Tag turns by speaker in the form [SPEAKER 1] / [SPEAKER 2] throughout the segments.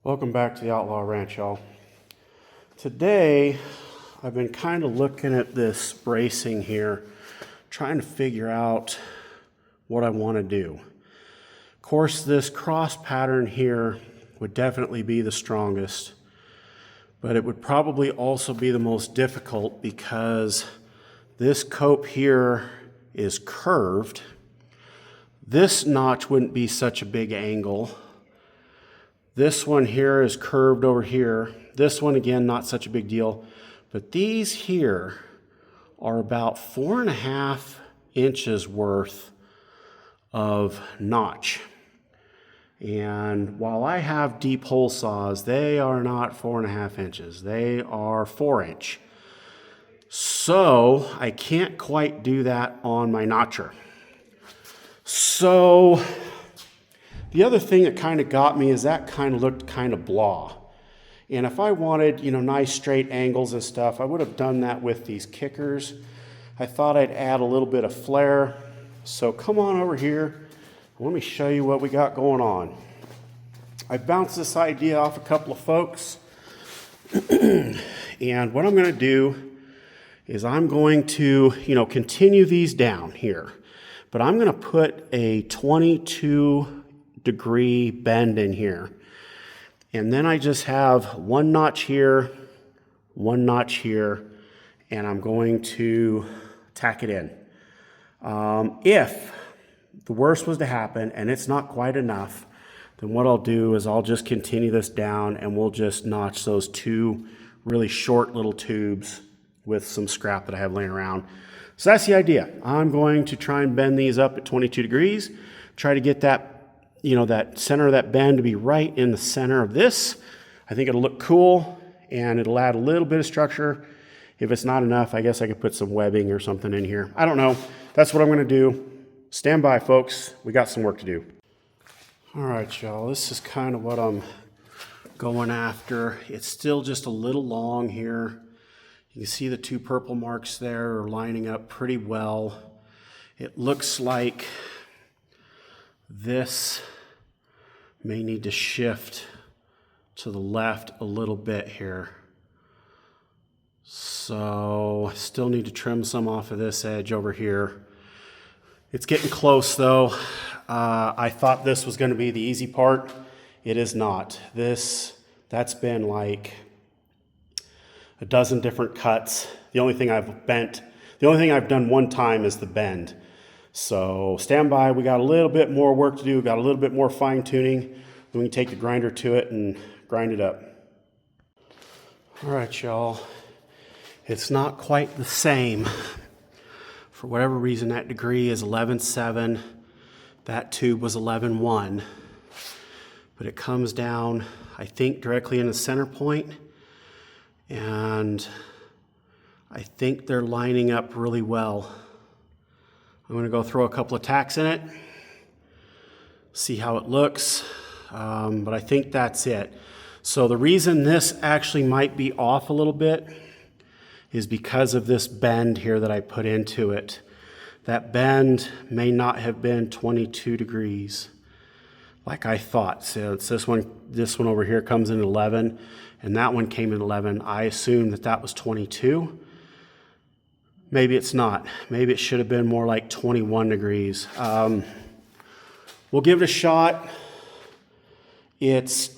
[SPEAKER 1] Welcome back to the Outlaw Ranch, y'all. Today, I've been kind of looking at this bracing here, trying to figure out what I want to do. Of course, this cross pattern here would definitely be the strongest, but it would probably also be the most difficult because this cope here is curved. This notch wouldn't be such a big angle. This one here is curved over here. This one, again, not such a big deal. But these here are about 4.5 inches worth of notch. And while I have deep hole saws, they are not 4.5 inches. They are 4-inch. So I can't quite do that on my notcher. So the other thing that kind of got me is that kind of looked kind of blah. And if I wanted, nice straight angles and stuff, I would have done that with these kickers. I thought I'd add a little bit of flair. So come on over here. Let me show you what we got going on. I bounced this idea off a couple of folks. And what I'm going to do is I'm going to, continue these down here. But I'm going to put a 22-degree bend in here. And then I just have one notch here, one notch here, and I'm going to tack it in. If the worst was to happen and it's not quite enough, then what I'll do is I'll just continue this down and we'll just notch those two really short little tubes with some scrap that I have laying around. So that's the idea. I'm going to try and bend these up at 22 degrees, try to get that that center of that bend to be right in the center of this. I think it'll look cool and it'll add a little bit of structure. If it's not enough, I guess I could put some webbing or something in here. I don't know. That's what I'm going to do. Stand by, folks. We got some work to do. All right, y'all. This is kind of what I'm going after. It's still just a little long here. You can see the two purple marks there are lining up pretty well. It looks like this may need to shift to the left a little bit here. So I still need to trim some off of this edge over here. It's getting close though. I thought this was going to be the easy part. It is not. That's been like a dozen different cuts. The only thing I've done one time is the bend. So stand by, we got a little bit more work to do, we got a little bit more fine tuning. Then we can take the grinder to it and grind it up. All right, y'all. It's not quite the same. For whatever reason, that degree is 11.7. That tube was 11.1. But it comes down, I think, directly in the center point. And I think they're lining up really well. I'm going to go throw a couple of tacks in it, see how it looks, but I think that's it. So the reason this actually might be off a little bit is because of this bend here that I put into it. That bend may not have been 22 degrees like I thought. So it's this one over here comes in 11, and that one came in 11. I assumed that was 22. Maybe it's not. Maybe it should have been more like 21 degrees. We'll give it a shot. It's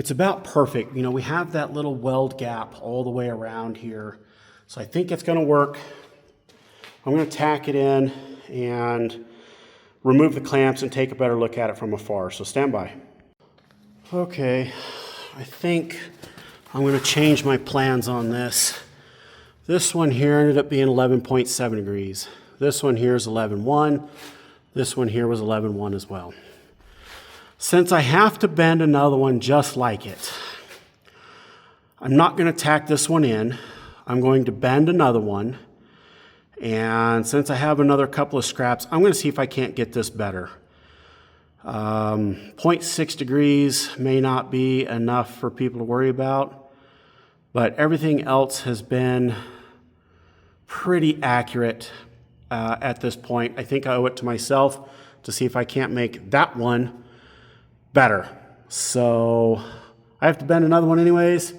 [SPEAKER 1] about perfect. We have that little weld gap all the way around here. So I think it's going to work. I'm going to tack it in and remove the clamps and take a better look at it from afar. So stand by. Okay, I think I'm going to change my plans on this. This one here ended up being 11.7 degrees. This one here is 11.1. This one here was 11.1 as well. Since I have to bend another one just like it, I'm not going to tack this one in. I'm going to bend another one. And since I have another couple of scraps, I'm going to see if I can't get this better. 0.6 degrees may not be enough for people to worry about, but everything else has been pretty accurate at this point. I think I owe it to myself to see if I can't make that one better. So I have to bend another one anyways.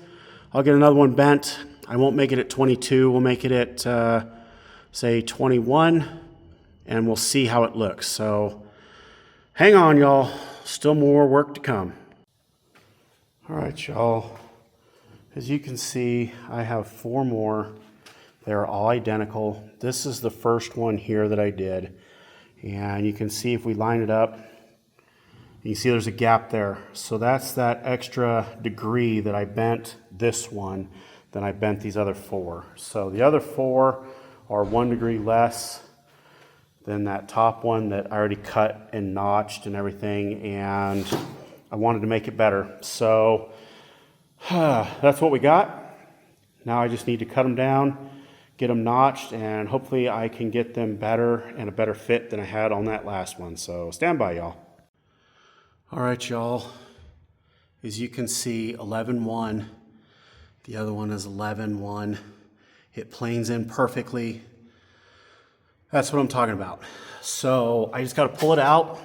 [SPEAKER 1] I'll get another one bent. I won't make it at 22. We'll make it at, say, 21, and we'll see how it looks. So hang on, y'all. Still more work to come. All right, y'all. As you can see, I have 4 more. They're all identical. This is the first one here that I did. And you can see if we line it up, you see there's a gap there. So that's that extra degree that I bent this one than I bent these other 4. So the other 4 are 1 degree less than that top one that I already cut and notched and everything, and I wanted to make it better. So that's what we got. Now I just need to cut them down, get them notched, and hopefully I can get them better and a better fit than I had on that last one. So stand by, y'all. All right, y'all. As you can see, 11-1. The other one is 11-1. It planes in perfectly. That's what I'm talking about. So I just got to pull it out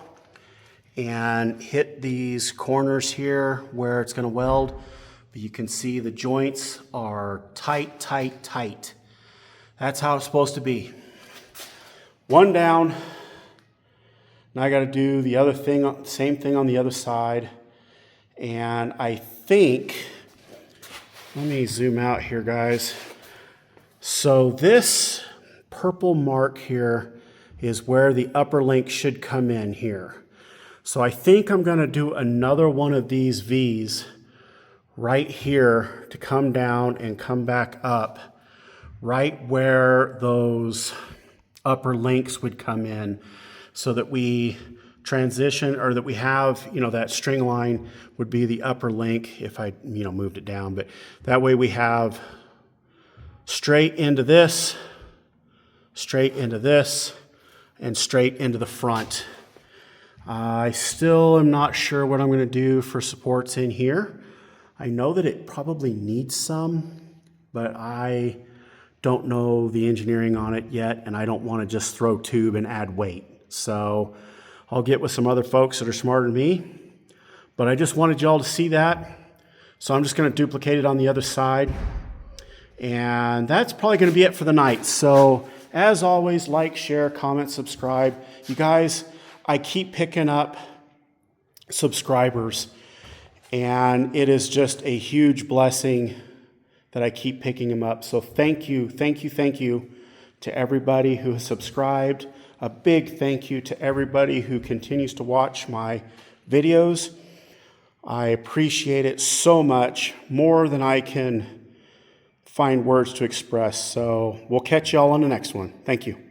[SPEAKER 1] and hit these corners here where it's going to weld. But you can see the joints are tight, tight, tight. That's how it's supposed to be. One down. Now I got to do the other thing, same thing on the other side. And I think, let me zoom out here, guys. So this purple mark here is where the upper link should come in here. So I think I'm going to do another one of these V's right here to come down and come back up right where those upper links would come in, so that we transition, or that we have, that string line would be the upper link if I, moved it down. But that way we have straight into this, straight into this, and straight into the front. I still am not sure what I'm going to do for supports in here. I know that it probably needs some, but I don't know the engineering on it yet, and I don't want to just throw tube and add weight. So I'll get with some other folks that are smarter than me, but I just wanted y'all to see that. So I'm just going to duplicate it on the other side, and that's probably going to be it for the night. So as always, like, share, comment, subscribe. You guys, I keep picking up subscribers, and it is just a huge blessing that I keep picking them up. So thank you, thank you, thank you to everybody who has subscribed. A big thank you to everybody who continues to watch my videos. I appreciate it so much, more than I can find words to express. So we'll catch y'all on the next one. Thank you.